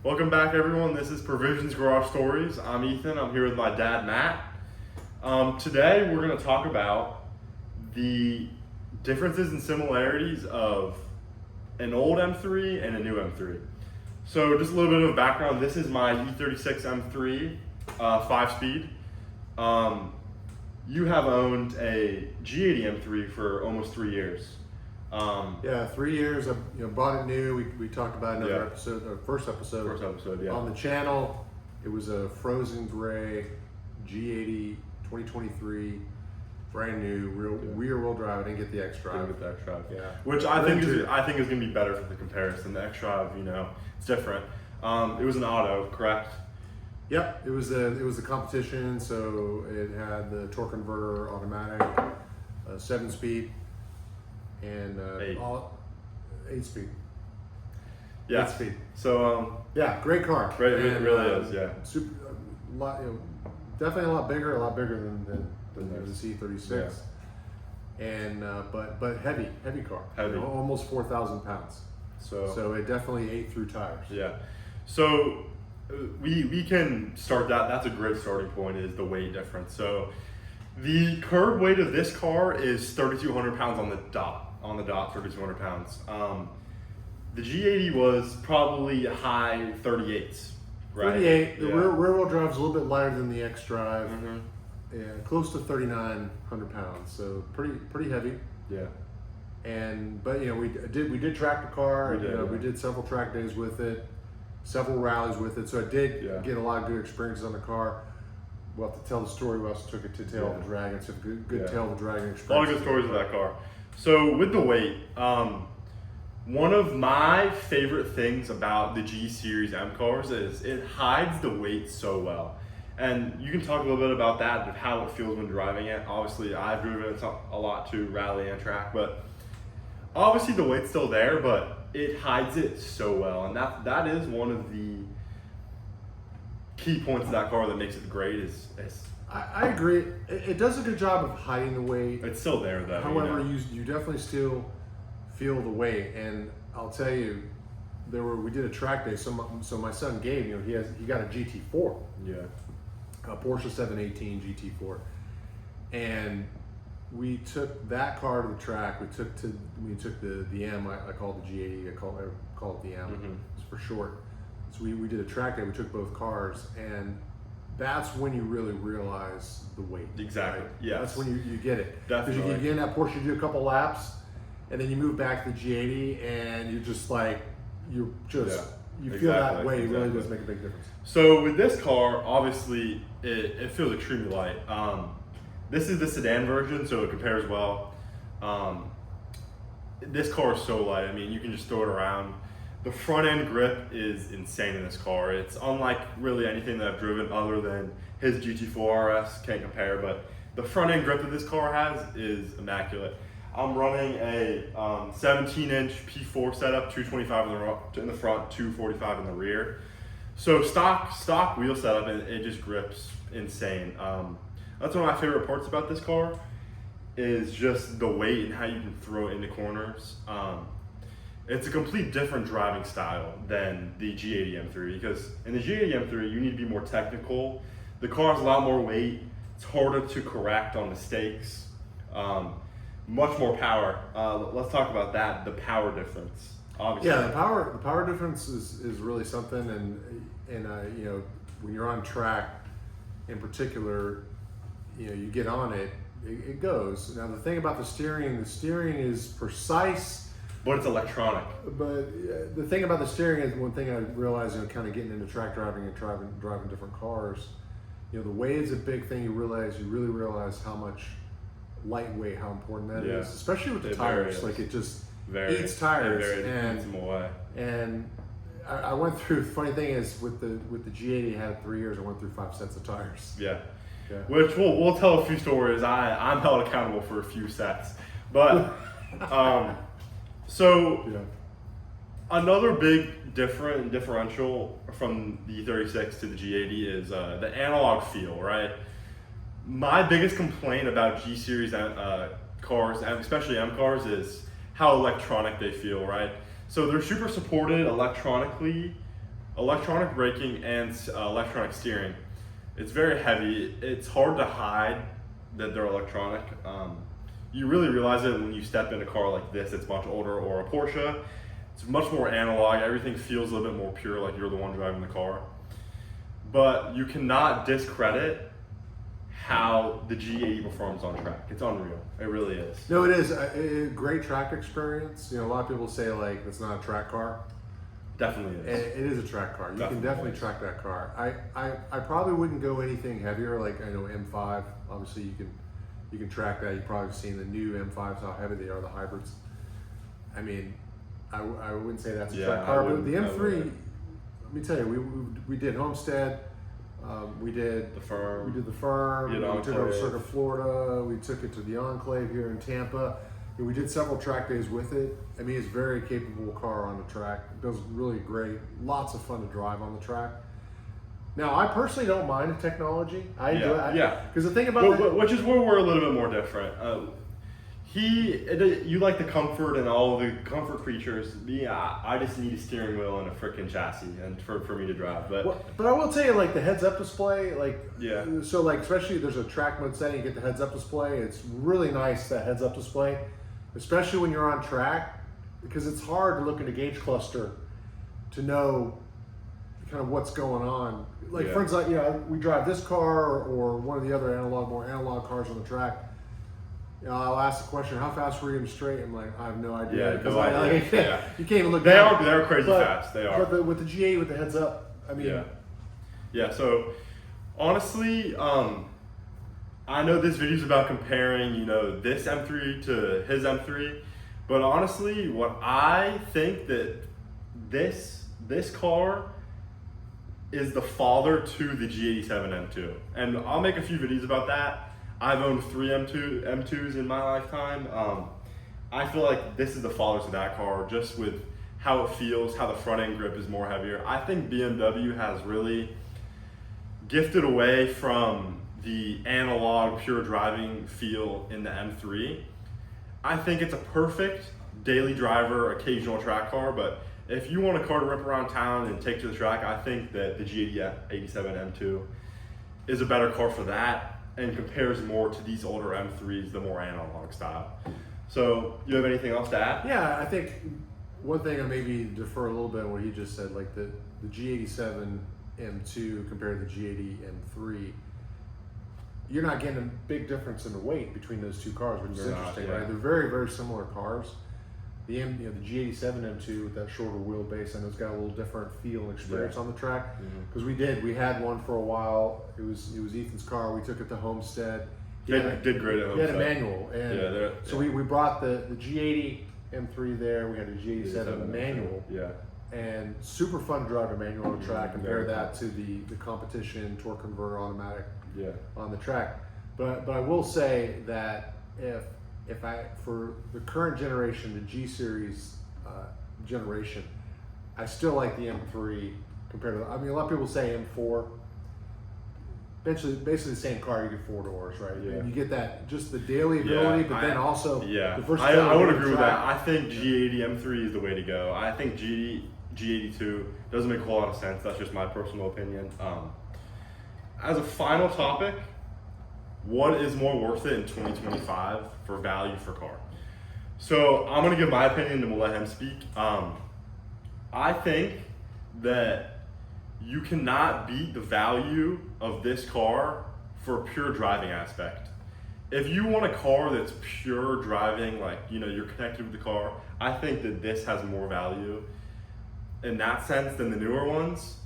Welcome back, everyone. This is Provisions Garage Stories. I'm Ethan. I'm here with my dad, Matt. Today, we're going to talk about the differences and similarities of an old M3 and a new M3. So, just a little bit of background. This is my E36 M3 5-speed. You have owned a G80 M3 for almost 3 years. Yeah, 3 years. I bought it new. We talked about another episode, our first episode on the channel. It was a frozen gray G80 2023, brand new, rear-wheel drive. I didn't get the X-Drive. Didn't get the X-Drive. Yeah, which I think is going to be better for the comparison. The X-Drive, it's different. It was an auto, correct? Yep, it was the competition. So it had the torque converter, automatic, 7-speed. And 8-speed. Yeah. 8-speed. So yeah, great car. Great, it really is. Yeah. Super, definitely a lot bigger than the C36. Yeah. And but heavy car. Heavy. Almost 4,000 pounds. So it definitely ate through tires. Yeah. So we can start that. That's a great starting point. Is the weight difference. So the curb weight of this car is 3,200 pounds on the dot. 3,200 pounds. The G80 was probably high 38s, right? 38. The rear-wheel drive is a little bit lighter than the X-Drive. Mm-hmm. Yeah, close to 3,900 pounds. So pretty heavy. Yeah. But we did track the car. We did several track days with it, several rallies with it. So I did get a lot of good experiences on the car. We'll have to tell the story. We also took it to Tail of the Dragon. It's a good Tail of the Dragon experience. A lot of good stories with that car. So with the weight, one of my favorite things about the G Series M cars is it hides the weight so well. And you can talk a little bit about that, of how it feels when driving it. Obviously, I've driven it a lot to rally and track, but obviously the weight's still there, but it hides it so well. And that is one of the key points of that car that makes it great is I agree. It does a good job of hiding the weight. It's still there though. However, you definitely still feel the weight. And I'll tell you, we did a track day. So my son Gabe, he got a GT4. Yeah. A Porsche 718 GT4, and we took that car to the track. We took the M. I call it the G80. I call it the M. Mm-hmm. It's for short. So we did a track day. We took both cars, and that's when you really realize the weight. Exactly. Right? Yeah. That's when you get it. Definitely. Because you get in that Porsche, you do a couple laps, and then you move back to the G80, and you're just like, you feel that weight. It really does make a big difference. So with this car, obviously it feels extremely light. This is the sedan version, so it compares well. This car is so light. I mean, you can just throw it around. The front end grip is insane in this car. It's unlike really anything that I've driven other than his GT4 RS, can't compare, but the front end grip that this car has is immaculate. I'm running a 17-inch P4 setup, 225 in the front, 245 in the rear. So stock wheel setup, and it just grips insane. That's one of my favorite parts about this car is just the weight and how you can throw it into corners. It's a complete different driving style than the G80 M3 because in the G80 M3 you need to be more technical. The car has a lot more weight. It's harder to correct on mistakes. Much more power. Let's talk about that. The power difference. Obviously. Yeah, the power difference is really something, and when you're on track, in particular, you get on it, it goes. Now the thing about the steering is precise. But it's electronic. But the thing about the steering is one thing I realized, kind of getting into track driving and driving different cars. The weight is a big thing. You really realize how much lightweight, how important that is, especially with the tires. Like it just eats tires. And I went through. The funny thing is with the G80, I had 3 years. I went through 5 sets of tires. Yeah. Which we'll tell a few stories. I'm held accountable for a few sets, but. Another big differential from the E36 to the G80 is the analog feel, right? My biggest complaint about G Series cars, and especially M cars, is how electronic they feel, right? So they're super supported electronically electronic braking and electronic steering. It's very heavy. It's hard to hide that they're electronic. You really realize it when you step in a car like this. It's much older, or a Porsche. It's much more analog. Everything feels a little bit more pure, like you're the one driving the car. But you cannot discredit how the G80 performs on track. It's unreal. It really is. No, it is a great track experience. You know, a lot of people say like it's not a track car. Definitely is. It is a track car. You can definitely track that car. I probably wouldn't go anything heavier. Like I know M5. Obviously, you can track that. You've probably seen the new M5s, how heavy they are, the hybrids. I mean, I wouldn't say that's a track car, but the M3. Let me tell you, we did Homestead. We did the Firm. We did the Firm. We took it over Circuit, Florida. We took it to the Enclave here in Tampa. And we did several track days with it. I mean, it's a very capable car on the track. It does really great. Lots of fun to drive on the track. Now, I personally don't mind the technology. I enjoy it. Yeah. Because the thing about which is where we're a little bit more different. You like the comfort and all the comfort features. Me, I just need a steering wheel and a freaking chassis, and for me to drive. But I will tell you, like the heads-up display, like yeah. So like especially there's a track mode setting, you get the heads-up display. It's really nice, that heads-up display, especially when you're on track, because it's hard to look at a gauge cluster to know kind of what's going on. Like for instance, we drive this car or one of the other more analog cars on the track. I'll ask the question, how fast were you in straight? I'm like, I have no idea. Yeah, no idea. You can't even look down. They're crazy fast. They are. But with the G80 with the heads up, I mean. Yeah, so honestly, I know this video's about comparing, this M3 to his M3, but honestly, what I think that this car is the father to the G87 M2. And I'll make a few videos about that. I've owned 3 M2s in my lifetime. I feel like this is the father to that car, just with how it feels, how the front end grip is more heavier. I think BMW has really gifted away from the analog pure driving feel in the M3. I think it's a perfect daily driver, occasional track car, but if you want a car to rip around town and take to the track, I think that the G87 M2 is a better car for that, and compares more to these older M3s, the more analog style. So, you have anything else to add? Yeah, I think one thing I maybe defer a little bit on what he just said, like the G87 M2 compared to the G80 M3, you're not getting a big difference in the weight between those two cars, which is interesting, right? They're very, very similar cars. The G87 M2 with that shorter wheelbase, I know it's got a little different feel and experience on the track. Because we had one for a while. It was Ethan's car. We took it to Homestead. Did great at Homestead. He had a manual, and so we brought the G80 M3 there. We had a G87 manual. Yeah. And super fun to drive a manual on the track. Compare that to the competition torque converter automatic on the track. But I will say that for the current generation, the G series generation, I still like the M3 compared to. I mean, a lot of people say M4. Basically the same car. You get 4 doors, right? Yeah. And you get that just the daily ability, but then also the versatility. I would agree with that. I think G80 M3 is the way to go. I think G82 doesn't make a whole lot of sense. That's just my personal opinion. As a final topic, what is more worth it in 2025 for value for car? So I'm gonna give my opinion and we'll let him speak. I think that you cannot beat the value of this car for a pure driving aspect. If you want a car that's pure driving, like you're connected with the car, I think that this has more value in that sense than the newer ones.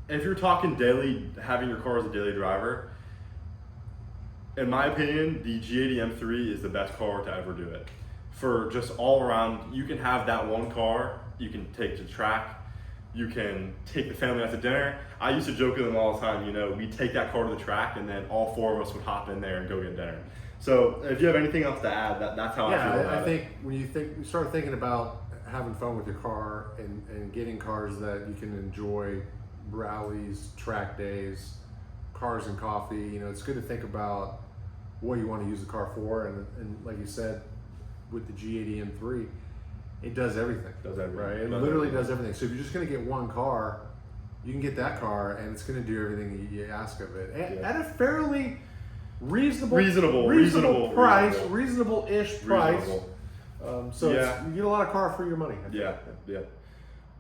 If you're talking daily, having your car as a daily driver, in my opinion, the G80 M3 is the best car to ever do it. For just all around, you can have that one car, you can take to the track, you can take the family out to dinner. I used to joke with them all the time, we'd take that car to the track and then all 4 of us would hop in there and go get dinner. So if you have anything else to add, that's how I feel about it. I think when you start thinking about having fun with your car and getting cars that you can enjoy, rallies, track days, cars and coffee, it's good to think about what you want to use the car for, and like you said, with the G80 M3, it does everything. Right? It literally does everything. So if you're just going to get one car, you can get that car and it's going to do everything you ask of it Yeah. at a fairly reasonable Reasonable price, reasonable-ish price. Reasonable. So Yeah. you get a lot of car for your money. I think. Yeah.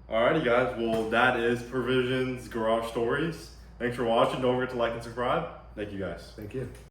Alrighty, guys. Well, that is Provisions Garage Stories. Thanks for watching. Don't forget to like and subscribe. Thank you, guys. Thank you.